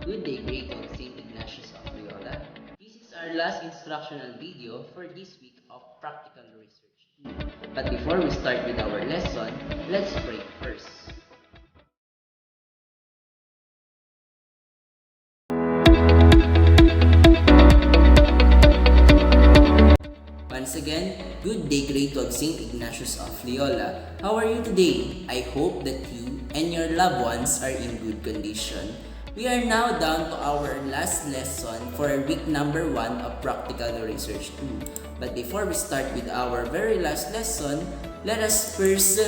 Good day, grade of St. Ignatius of Loyola. This is our last instructional video for this week of practical research. But before we start with our lesson, let's pray first. Once again, good day, grade of St. Ignatius of Loyola. How are you today? I hope that you and your loved ones are in good condition. We are now down to our last lesson for week number 1 of Practical Research 2. But before we start with our very last lesson, let us first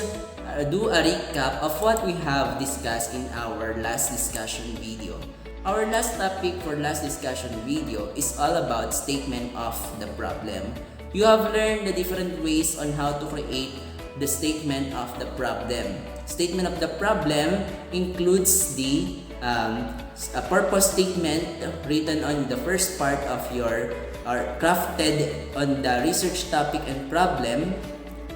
do a recap of what we have discussed in our last discussion video. Our last topic for last discussion video is all about statement of the problem. You have learned the different ways on how to create the statement of the problem. Statement of the problem includes the a purpose statement written on the first part of your or crafted on the research topic and problem,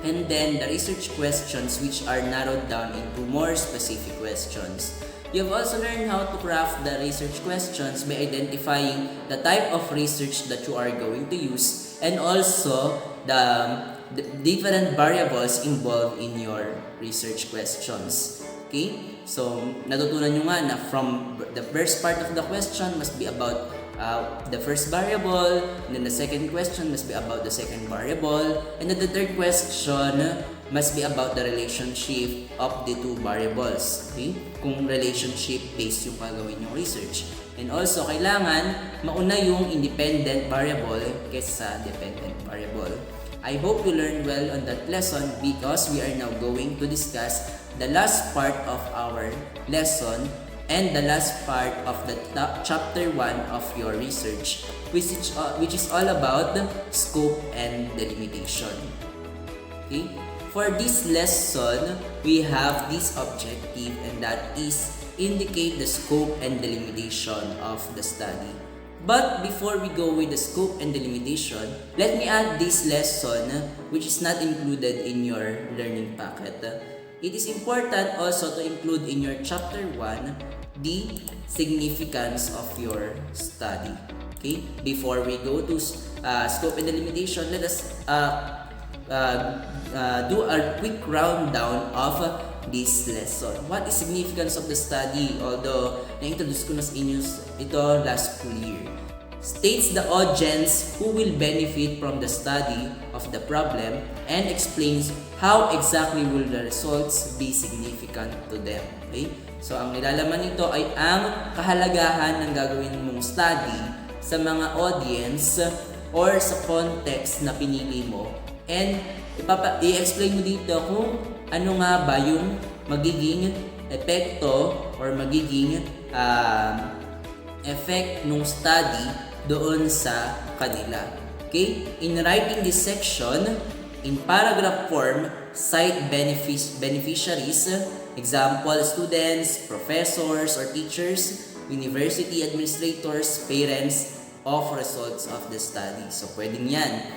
and then the research questions which are narrowed down into more specific questions. You have also learned how to craft the research questions by identifying the type of research that you are going to use and also the different variables involved in your research questions. Okay? So, natutunan nyo nga na from the first part of the question must be about the first variable, and then the second question must be about the second variable, and then the third question must be about the relationship of the two variables. Okay? Kung relationship-based yung gagawin yung research. And also, kailangan mauna yung independent variable kaysa sa dependent variable. I hope you learned well on that lesson because we are now going to discuss the last part of our lesson and the last part of the chapter 1 of your research, which is all about scope and delimitation. Okay? For this lesson, we have this objective, and that is indicate the scope and delimitation of the study. But before we go with the scope and delimitation, let me add this lesson which is not included in your learning packet. It is important also to include in your chapter 1 the significance of your study. Okay? Before we go to scope and delimitation, let us do a quick rundown of this lesson. What is significance of the study? Although na-introduce ko na sa inyo ito last school year. States the audience who will benefit from the study of the problem and explains how exactly will the results be significant to them. Okay? So, ang nilalaman nito ay ang kahalagahan ng gagawin mong study sa mga audience or sa context na pinili mo, and i-explain mo dito kung ano nga ba yung magiging epekto or magiging effect ng study doon sa kanila. Okay? In writing this section, in paragraph form, cite beneficiaries, example, students, professors or teachers, university administrators, parents of results of the study. So, pwedeng yan.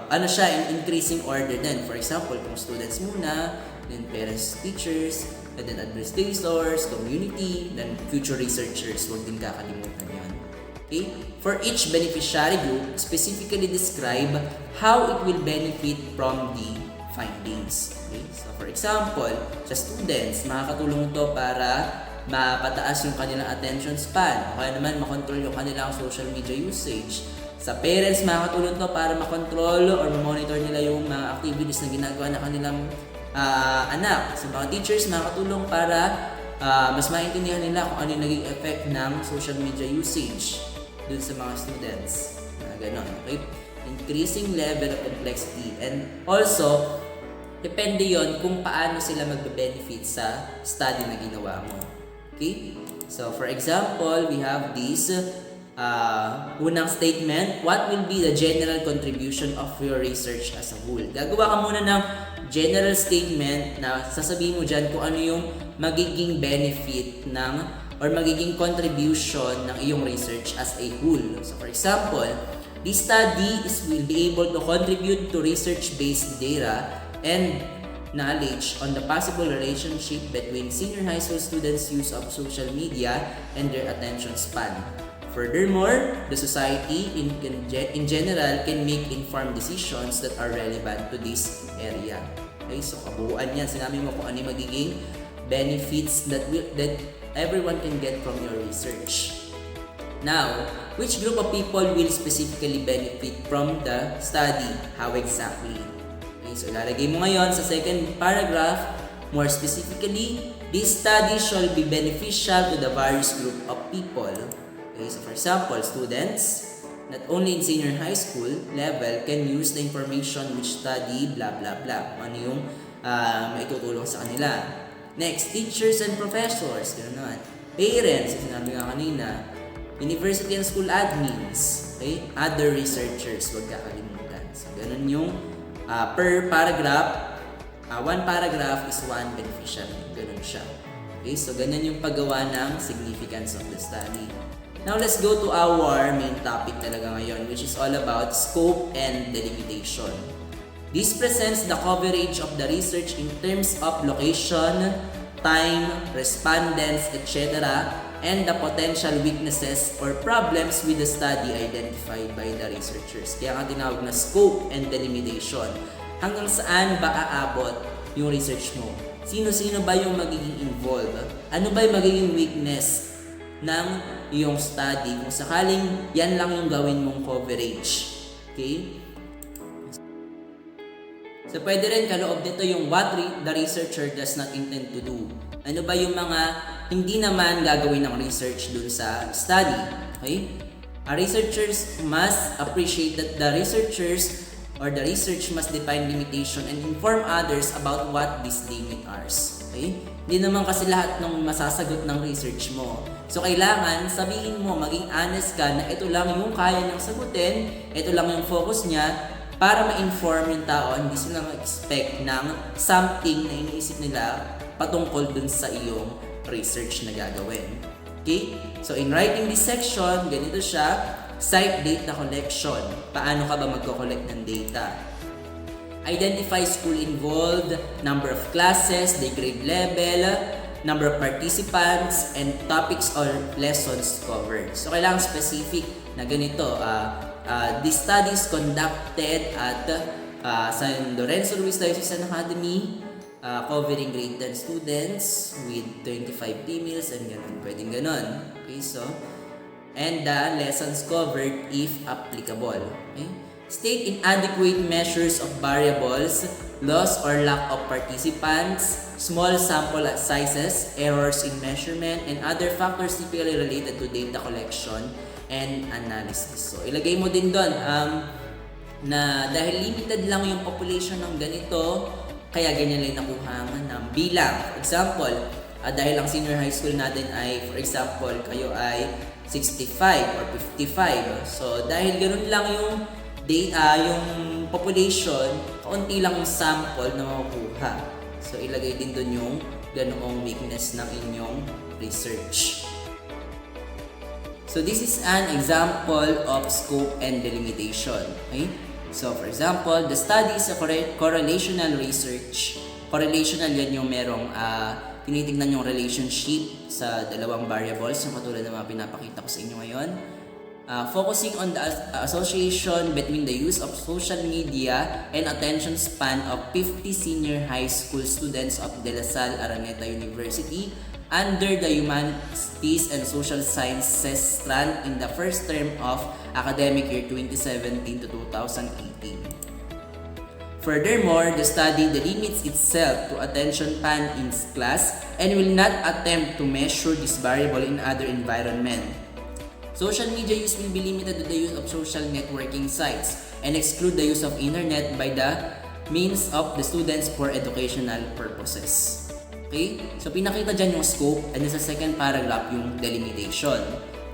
Ano siya, in increasing order din. For example, kung students muna, then parents, teachers, and then administrators, community, then future researchers. Huwag din kakalimutan yan. Okay? For each beneficiary group, specifically describe how it will benefit from the findings. Okay? So, for example, sa students, makakatulong ito para mapataas yung kanilang attention span, o kaya naman makontrol yung kanilang social media usage. Sa parents, makakatulong ito para makontrol or monitor nila yung mga activities na ginagawa ng kanilang anak. Sa mga teachers, makakatulong para mas maintindihan nila kung ano yung naging effect ng social media usage dun sa mga students. Ganon, okay? Increasing level of complexity. And also, depende yon kung paano sila magbe-benefit sa study na ginawa mo. Okay? So, for example, we have this unang statement, what will be the general contribution of your research as a whole? Gagawa ka muna ng general statement na sasabihin mo dyan kung ano yung magiging benefit ng or magiging contribution ng iyong research as a whole. So, for example, this study will be able to contribute to research-based data and knowledge on the possible relationship between senior high school students' use of social media and their attention span. Furthermore, the society in general can make informed decisions that are relevant to this area. Okay, so kabuuan yan. Sinabi mo kung ano yung magiging benefits that everyone can get from your research. Now, which group of people will specifically benefit from the study? How exactly? Okay, so ilalagay mo ngayon sa second paragraph, more specifically, this study shall be beneficial to the various group of people. Okay, so for example, students, not only in senior high school level, can use the information which study, blah blah blah. Ano yung maitutulong sa kanila. Next, teachers and professors, gano'n naman. Parents, sinabi nga kanina, university and school admins, okay? Other researchers, huwag kakalimutan. So, ganun yung per paragraph, one paragraph is one beneficial. Ganun siya. Okay, so ganyan yung paggawa ng significance of the study. Now, let's go to our main topic talaga ngayon, which is all about scope and delimitation. This presents the coverage of the research in terms of location, time, respondents, etc., and the potential weaknesses or problems with the study identified by the researchers. Kaya nga tinawag na scope and delimitation. Hanggang saan ba aabot yung research mo? Sino-sino ba yung magiging involved? Ano ba yung magiging weakness ng iyong study kung sakaling yan lang yung gawin mong coverage? Okay? So, pwede rin kaloob nito yung what the researcher does not intend to do. Ano ba yung mga hindi naman gagawin ng research dun sa study? Okay? Researchers must appreciate that the researchers or the research must define limitation and inform others about what these limits are. Okay? Hindi naman kasi lahat ng masasagot ng research mo. So, kailangan sabihin mo, maging honest ka na ito lang yung kaya niyang sagutin, ito lang yung focus niya, para ma-inform yung tao, hindi sila mag-expect ng something na iniisip nila patungkol dun sa iyong research na gagawin. Okay? So, in writing this section, ganito siya, cite data collection. Paano ka ba magko-collect ng data? Identify school involved, number of classes, the grade level, number of participants, and topics or lessons covered. So, kailangan specific na ganito. The studies conducted at San Lorenzo Luis Diocesan Academy, covering grade 10 students with 25 females and ganun. Pwedeng ganun. Okay, so, and the lessons covered if applicable. Okay? State inadequate measures of variables, loss or lack of participants, small sample sizes, errors in measurement, and other factors typically related to data collection and analysis. So, ilagay mo din doon na dahil limited lang yung population ng ganito, kaya ganyan lang nakuha ng bilang. For example, dahil ang senior high school natin ay, for example, kayo ay 65 or 55. So, dahil ganun lang yung yung population, kaunti lang yung sample na makukuha. So, ilagay din doon yung ganoong weakness ng inyong research. So, this is an example of scope and delimitation. Okay? So, for example, the study is a correlational research. Correlational yan yung merong tinitingnan yung relationship sa dalawang variables, yung katulad ng mga pinapakita ko sa inyo ngayon. Focusing on the association between the use of social media and attention span of 50 senior high school students of De La Salle Araneta University under the Humanities and Social Sciences strand in the first term of academic year 2017 to 2018. Furthermore, the study delimits itself to attention span in class and will not attempt to measure this variable in other environment. Social media use will be limited to the use of social networking sites and exclude the use of internet by the means of the students for educational purposes. Okay? So, pinakita dyan yung scope and sa second paragraph yung delimitation.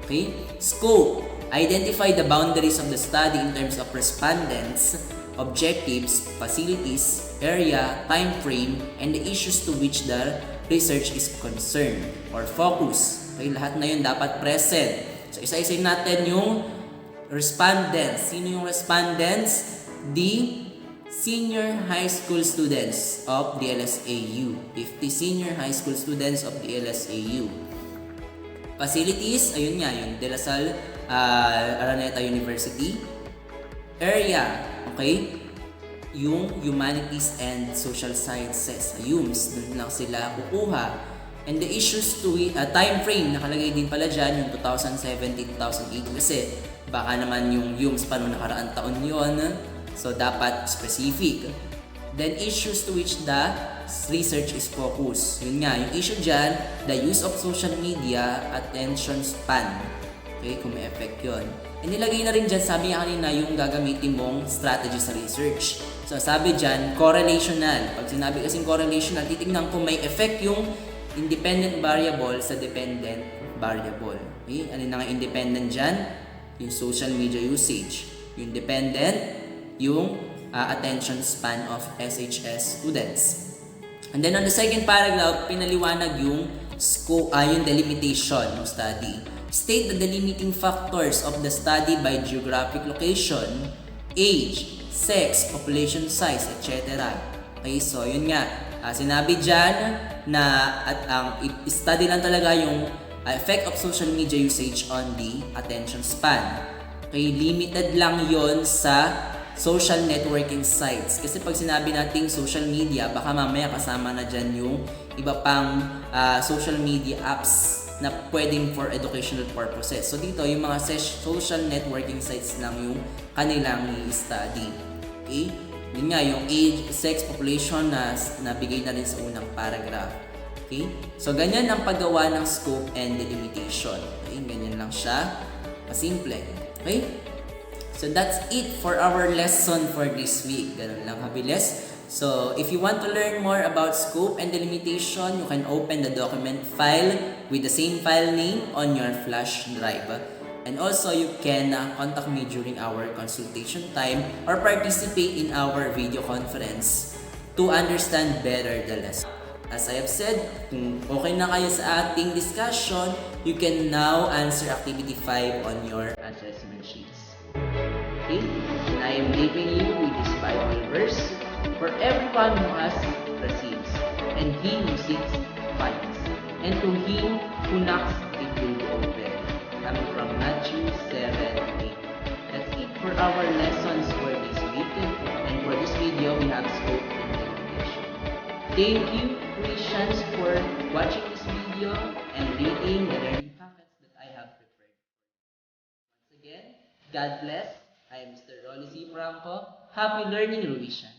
Okay? Scope. Identify the boundaries of the study in terms of respondents, objectives, facilities, area, time frame, and the issues to which the research is concerned or focus. Okay? Lahat na yun dapat present. So, isa-isayin natin yung respondents. Sino yung respondents? The senior high school students of the LSAU. 50 senior high school students of the LSAU. Facilities, ayun nga, yung De La Salle Araneta University. Area, okay? Yung Humanities and Social Sciences, UMS, doon lang sila kukuha. And the issues to time frame, nakalagay din pala dyan, yung 2017-2018 kasi baka naman yung UMS pa noong nakaraang taon yon. So, dapat specific. Then, issues to which the research is focused. Yun nga, yung issue dyan, the use of social media, attention span. Okay, kung may effect yun. And nilagay na rin dyan, sabi nga kanina, yung gagamitin mong strategy sa research. So, sabi dyan, correlational. Pag sinabi kasing correlational, titignan kung may effect yung independent variable sa dependent variable. Okay, ano na nga independent dyan? Yung social media usage. Yung dependent, yung attention span of SHS students. And then on the second paragraph, pinaliwanag yung scope, yung delimitation ng study. State the delimiting factors of the study by geographic location, age, sex, population size, etc. Okay, so yun nga, sinabi dyan na at ang study lang talaga yung effect of social media usage on the attention span. Okay, limited lang yon sa social networking sites. Kasi pag sinabi nating social media, baka mamaya kasama na dyan yung iba pang social media apps na pwedeng for educational purposes. So dito, yung mga social networking sites lang yung kanilang i-study. Okay? Yun nga, yung age, sex, population na nabigay na rin sa unang paragraph. Okay? So ganyan ang paggawa ng scope and delimitation. Okay? Ganyan lang siya. Kasimple. Okay? So that's it for our lesson for this week. Ganun lang kabilis. So if you want to learn more about scope and delimitation, you can open the document file with the same file name on your flash drive. And also you can contact me during our consultation time or participate in our video conference to understand better the lesson. As I have said, kung okay na kayo sa ating discussion, you can now answer activity 5 on your assessment sheets. Okay? And I am leaving you with this Bible verse. For everyone who asks receives, and he who seeks finds, and to him who knocks it will be open. Coming from Matthew 7:8. That's it for our lessons for this week. And for this video, we have scope and delimitation. Thank you, Christians, for watching this video and reading the learning packets that I have prepared. Once again, God bless. I am Mr. Rolly C. Franco. Happy learning, Ruishan.